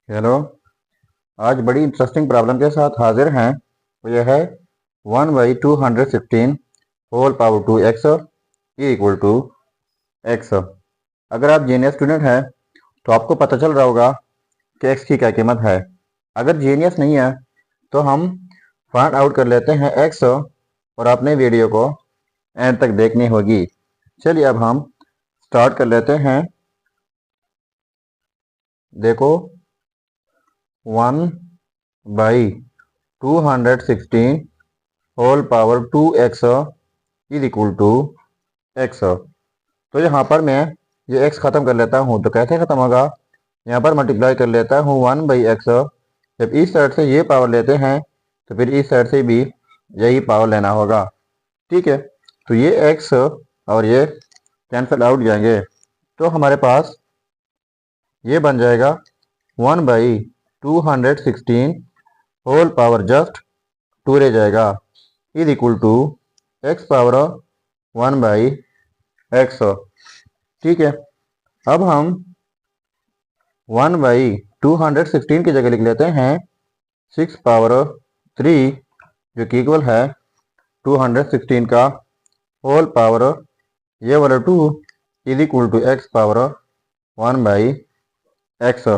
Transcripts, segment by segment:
Hello. आज बड़ी interesting problem के साथ हाजिर हैं। वो यह है 1/216 whole power 2x equal to x। अगर आप जीनियस स्टूडेंट हैं तो आपको पता चल रहा होगा कि x की क्या कीमत है। अगर जीनियस नहीं है तो हम फाइंड आउट कर लेते हैं x और आपने वीडियो को एंड तक देखनी होगी। चलिए अब हम स्टार्ट कर लेते हैं। देखो 1/216 whole power 2x is equal to x। तो यहाँ पर मैं ये x खत्म कर लेता हूँ तो कैसे खत्म होगा, यहाँ पर मल्टीप्लाई कर लेता हूँ 1/x। जब इस साइड से ये पावर लेते हैं तो फिर इस साइड से भी यही पावर लेना होगा। ठीक है, तो ये x और ये कैंसिल आउट जाएंगे तो हमारे पास ये बन जाएगा 1/216 होल पावर जस्ट 2 रह जाएगा is equal to x power 1/x। ठीक है, अब हम 1/216 की जगह लिख लेते हैं 6 पावर 3 जो कि इक्वल है 216 का होल पावर ये वाला 2 is equal to x power 1/x।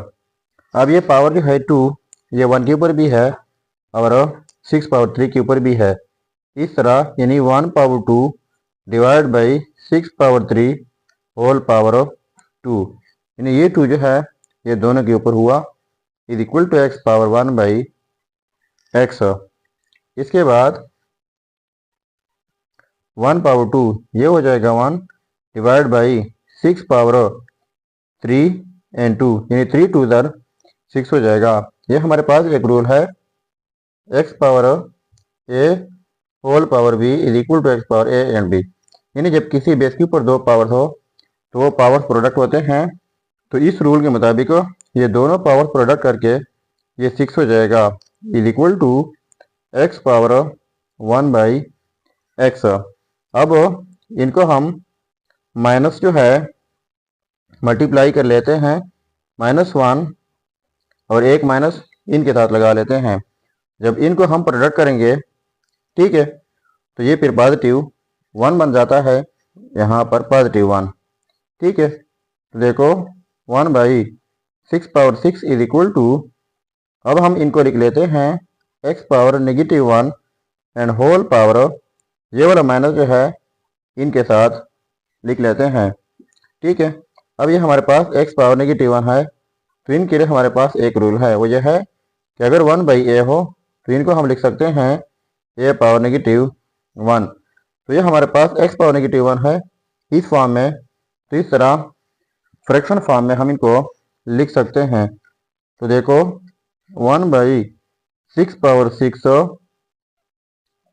अब ये पावर जो है 2 ये 1 के ऊपर भी है और 6 पावर 3 के ऊपर भी है। इस तरह यानी 1 power 2 divide by 6 power 3 whole power 2, यानी ये 2 जो है ये दोनों के ऊपर हुआ is equal to x power 1/x। इसके बाद 1 पावर 2 ये हो जाएगा 1 डिवाइड बाई 6 पावर 3 एंड 2, यानी 3 2 ज़र 6 हो जाएगा। ये हमारे पास एक रूल है x power a whole power b is equal to x power a and b, यानी जब किसी बेस के ऊपर दो पावर्स हो तो वो पावर्स प्रोडक्ट होते हैं। तो इस रूल के मुताबिक ये दोनों पावर प्रोडक्ट करके ये 6 हो जाएगा is equal to x power 1/x। अब इनको हम माइनस जो है मल्टीप्लाई कर लेते हैं -1 और एक माइनस इनके साथ लगा लेते हैं। जब इनको हम प्रोडक्ट करेंगे, ठीक है, तो ये फिर पॉजिटिव 1 बन जाता है, यहाँ पर पॉजिटिव 1। ठीक है, तो देखो 1/6 पावर 6 इज इक्वल टू, अब हम इनको लिख लेते हैं x power -1 and whole power ये वाला माइनस जो है इनके साथ लिख लेते हैं। ठीक है, अब ये हमारे पास x पावर -1 है तो इनके लिए हमारे पास एक रूल है, वो ये है कि अगर 1/a हो तो इनको हम लिख सकते हैं a पावर -1। तो ये हमारे पास x पावर -1 है इस फॉर्म में, तो इस तरह फ्रैक्शन फॉर्म में हम इनको लिख सकते हैं। तो देखो 1/6 पावर 6,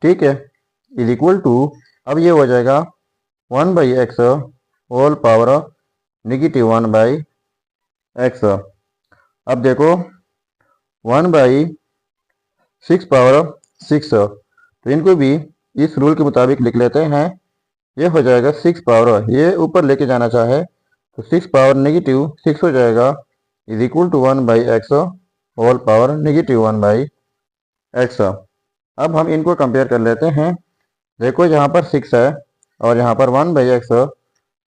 ठीक है, इज इक्वल टू, अब ये हो जाएगा 1/x होल पावर -1/x। अब देखो 1/6 पावर 6, तो इनको भी इस रूल के मुताबिक लिख लेते हैं। ये हो जाएगा 6 पावर, ये ऊपर लेके जाना चाहे तो 6 पावर -6 हो जाएगा is equal to 1/x whole power -1/x। अब हम इनको कंपेयर कर लेते हैं। देखो यहाँ पर 6 है और यहाँ पर 1/x,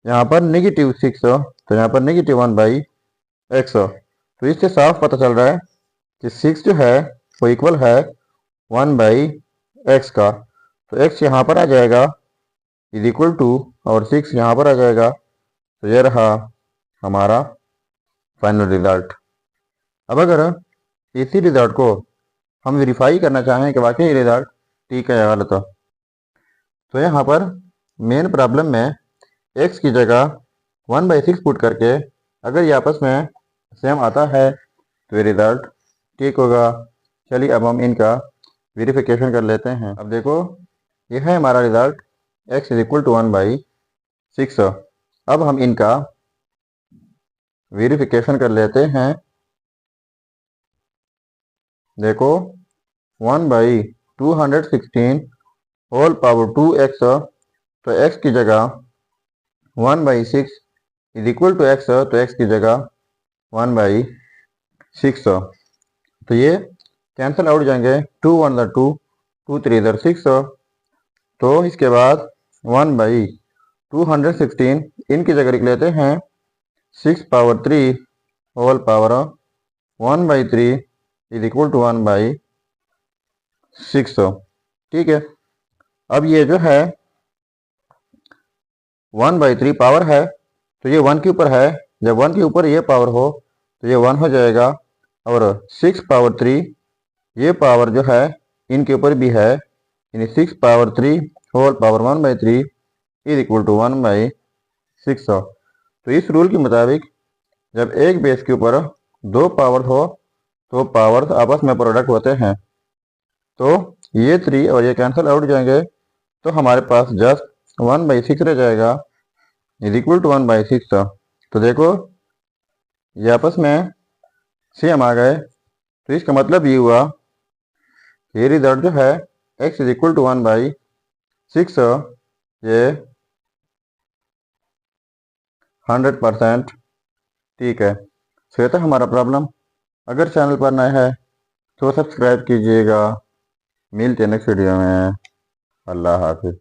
यहाँ पर -6 तो यहाँ पर -1/x। तो इससे साफ पता चल रहा है कि 6 जो है वो इक्वल है 1/x का। तो x यहाँ पर आ जाएगा इज इक्वल टू और 6 यहाँ पर आ जाएगा। तो ये रहा हमारा फाइनल रिजल्ट। अब अगर इसी रिजल्ट को हम वेरीफाई करना चाहें कि वाकई रिजल्ट ठीक है या गलत, तो यहाँ पर मेन प्रॉब्लम में x की जगह 1/6 पुट करके अगर ये आपस में सेम आता है तो ये रिजल्ट ठीक होगा। चलिए अब हम इनका वेरिफिकेशन कर लेते हैं। अब देखो ये है हमारा result x is equal to 1/6। अब हम इनका वेरिफिकेशन कर लेते हैं। देखो 1/216 होल पावर 2x, तो x की जगह 1/6 इज इक्वल टू x, तो x की जगह 1/6 6, तो ये कैंसिल आउट जाएंगे, 2 1 द 2, 2 3 इधर 6, तो इसके बाद 1/216 इनकी जगह लिख लेते हैं 6 power 3 whole power 1/3 is equal to 1/6। ठीक है, अब ये जो है 1/3 पावर है, तो ये 1 के ऊपर है, जब 1 के ऊपर ये पावर हो तो ये 1 हो जाएगा, और 6 पावर 3 ये पावर जो है इनके ऊपर भी है, यानी 6 power 3 whole power 1/3 is equal to 1/6। तो इस रूल के मुताबिक जब एक बेस के ऊपर दो पावर हो तो पावर्स आपस में प्रोडक्ट होते हैं, तो ये 3 और ये कैंसिल आउट जाएंगे, तो हमारे पास जस्ट 1/6 रह जाएगा इज इक्वल टू 1/6। तो देखो ये आपस में सेम आ गए, तो इसका मतलब ये हुआ ये रिजल्ट जो है x इज इक्वल टू 1/6 ये 100% ठीक है। तो ये था हमारा प्रॉब्लम। अगर चैनल पर नए हैं तो सब्सक्राइब कीजिएगा। मिलते हैं नेक्स्ट वीडियो में। अल्लाह हाफिज़।